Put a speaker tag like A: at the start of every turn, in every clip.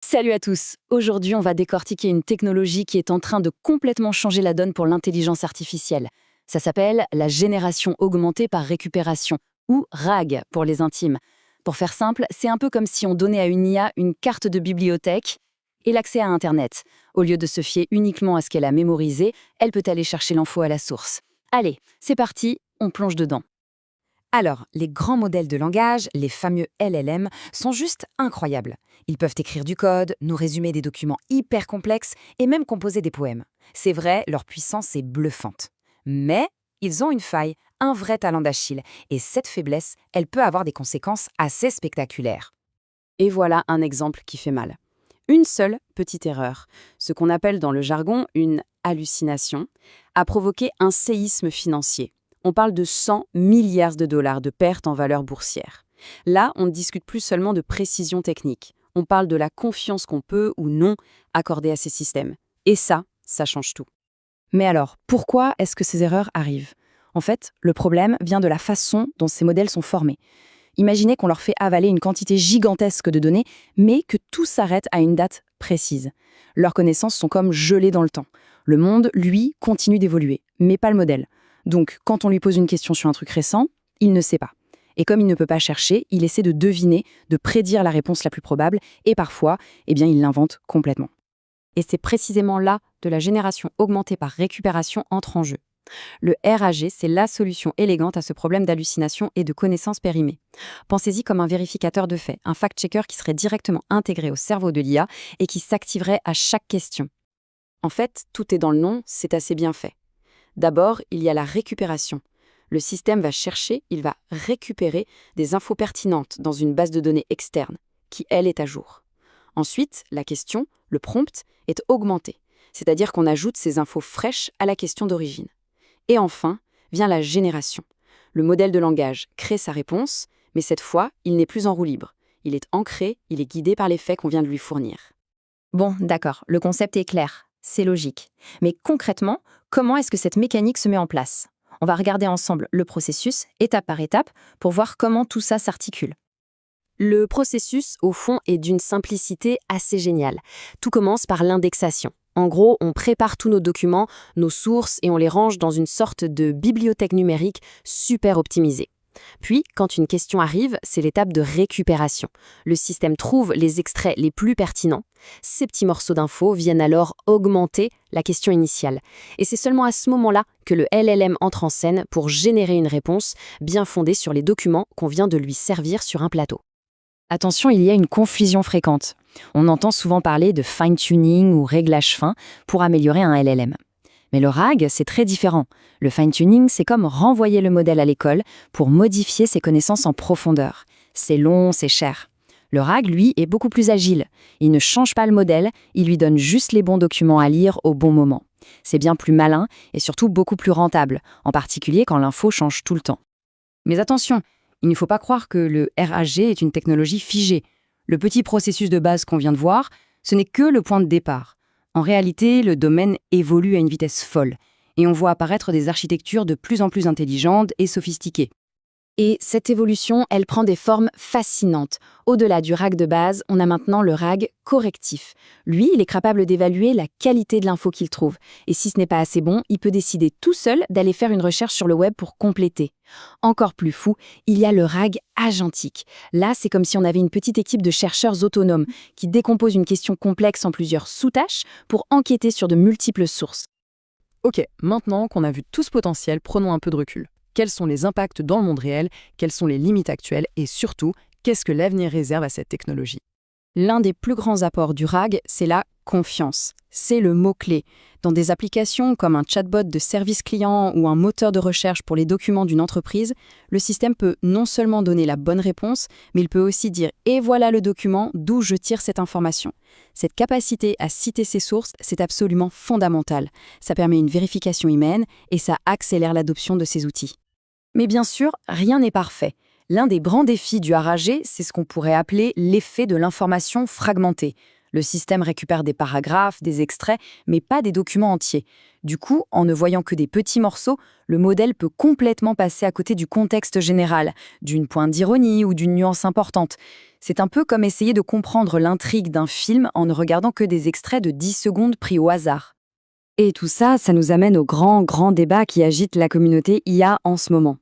A: Salut à tous. Aujourd'hui, on va décortiquer une technologie qui est en train de complètement changer la donne pour l'intelligence artificielle. Ça s'appelle la génération augmentée par récupération, ou RAG pour les intimes. Pour faire simple, c'est un peu comme si on donnait à une IA une carte de bibliothèque et l'accès à Internet. Au lieu de se fier uniquement à ce qu'elle a mémorisé, elle peut aller chercher l'info à la source. Allez, c'est parti, on plonge dedans.
B: Alors, les grands modèles de langage, les fameux LLM, sont juste incroyables. Ils peuvent écrire du code, nous résumer des documents hyper complexes et même composer des poèmes. C'est vrai, leur puissance est bluffante. Mais ils ont une faille, un vrai talent d'Achille, et cette faiblesse, elle peut avoir des conséquences assez spectaculaires.
A: Et voilà un exemple qui fait mal. Une seule petite erreur, ce qu'on appelle dans le jargon une hallucination, a provoqué un séisme financier. On parle de 100 milliards de dollars de pertes en valeur boursière. Là, on ne discute plus seulement de précision technique. On parle de la confiance qu'on peut ou non accorder à ces systèmes. Et ça change tout. Mais alors, pourquoi est-ce que ces erreurs arrivent? En fait, le problème vient de la façon dont ces modèles sont formés. Imaginez qu'on leur fait avaler une quantité gigantesque de données, mais que tout s'arrête à une date précise. Leurs connaissances sont comme gelées dans le temps. Le monde, lui, continue d'évoluer, mais pas le modèle. Donc, quand on lui pose une question sur un truc récent, il ne sait pas. Et comme il ne peut pas chercher, il essaie de deviner, de prédire la réponse la plus probable, et parfois, il l'invente complètement. Et c'est précisément là que la génération augmentée par récupération entre en jeu. Le RAG, c'est la solution élégante à ce problème d'hallucination et de connaissances périmées. Pensez-y comme un vérificateur de faits, un fact-checker qui serait directement intégré au cerveau de l'IA et qui s'activerait à chaque question. En fait, tout est dans le nom, c'est assez bien fait. D'abord, il y a la récupération. Le système va chercher, il va récupérer des infos pertinentes dans une base de données externe, qui, elle, est à jour. Ensuite, la question, le prompt, est augmenté, c'est-à-dire qu'on ajoute ces infos fraîches à la question d'origine. Et enfin, vient la génération. Le modèle de langage crée sa réponse, mais cette fois, il n'est plus en roue libre. Il est ancré, il est guidé par les faits qu'on vient de lui fournir.
B: Bon, d'accord, le concept est clair, c'est logique. Mais concrètement, comment est-ce que cette mécanique se met en place? On va regarder ensemble le processus, étape par étape, pour voir comment tout ça s'articule.
A: Le processus, au fond, est d'une simplicité assez géniale. Tout commence par l'indexation. En gros, on prépare tous nos documents, nos sources, et on les range dans une sorte de bibliothèque numérique super optimisée. Puis, quand une question arrive, c'est l'étape de récupération. Le système trouve les extraits les plus pertinents. Ces petits morceaux d'infos viennent alors augmenter la question initiale. Et c'est seulement à ce moment-là que le LLM entre en scène pour générer une réponse bien fondée sur les documents qu'on vient de lui servir sur un plateau.
B: Attention, il y a une confusion fréquente. On entend souvent parler de fine-tuning ou réglage fin pour améliorer un LLM. Mais le RAG, c'est très différent. Le fine-tuning, c'est comme renvoyer le modèle à l'école pour modifier ses connaissances en profondeur. C'est long, c'est cher. Le RAG, lui, est beaucoup plus agile. Il ne change pas le modèle, il lui donne juste les bons documents à lire au bon moment. C'est bien plus malin et surtout beaucoup plus rentable, en particulier quand l'info change tout le temps. Mais attention, il ne faut pas croire que le RAG est une technologie figée. Le petit processus de base qu'on vient de voir, ce n'est que le point de départ. En réalité, le domaine évolue à une vitesse folle, et on voit apparaître des architectures de plus en plus intelligentes et sophistiquées.
A: Et cette évolution, elle prend des formes fascinantes. Au-delà du RAG de base, on a maintenant le RAG correctif. Lui, il est capable d'évaluer la qualité de l'info qu'il trouve. Et si ce n'est pas assez bon, il peut décider tout seul d'aller faire une recherche sur le web pour compléter. Encore plus fou, il y a le RAG agentique. Là, c'est comme si on avait une petite équipe de chercheurs autonomes qui décomposent une question complexe en plusieurs sous-tâches pour enquêter sur de multiples sources.
C: Ok, maintenant qu'on a vu tout ce potentiel, prenons un peu de recul. Quels sont les impacts dans le monde réel, quelles sont les limites actuelles et surtout, qu'est-ce que l'avenir réserve à cette technologie?
A: L'un des plus grands apports du RAG, c'est la confiance. C'est le mot-clé. Dans des applications comme un chatbot de service client ou un moteur de recherche pour les documents d'une entreprise, le système peut non seulement donner la bonne réponse, mais il peut aussi dire « et voilà le document d'où je tire cette information ». Cette capacité à citer ses sources, c'est absolument fondamental. Ça permet une vérification humaine et ça accélère l'adoption de ces outils. Mais bien sûr, rien n'est parfait. L'un des grands défis du RAG, c'est ce qu'on pourrait appeler l'effet de l'information fragmentée.
B: Le système récupère des paragraphes, des extraits, mais pas des documents entiers. Du coup, en ne voyant que des petits morceaux, le modèle peut complètement passer à côté du contexte général, d'une pointe d'ironie ou d'une nuance importante. C'est un peu comme essayer de comprendre l'intrigue d'un film en ne regardant que des extraits de 10 secondes pris au hasard. Et tout ça, ça nous amène au grand débat qui agite la communauté IA en ce moment.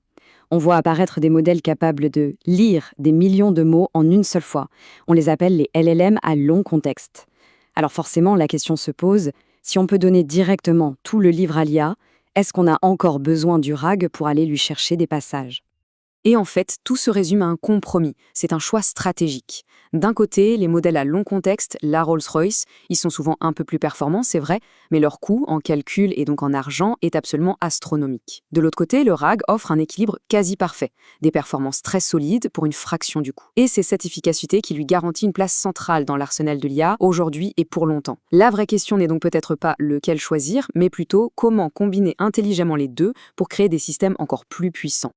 B: On voit apparaître des modèles capables de lire des millions de mots en une seule fois. On les appelle les LLM à long contexte. Alors forcément, la question se pose, si on peut donner directement tout le livre à l'IA, est-ce qu'on a encore besoin du RAG pour aller lui chercher des passages ?
A: Et en fait, tout se résume à un compromis. C'est un choix stratégique. D'un côté, les modèles à long contexte, la Rolls-Royce, ils sont souvent un peu plus performants, c'est vrai, mais leur coût en calcul et donc en argent est absolument astronomique. De l'autre côté, le RAG offre un équilibre quasi parfait, des performances très solides pour une fraction du coût. Et c'est cette efficacité qui lui garantit une place centrale dans l'arsenal de l'IA, aujourd'hui et pour longtemps. La vraie question n'est donc peut-être pas lequel choisir, mais plutôt comment combiner intelligemment les deux pour créer des systèmes encore plus puissants.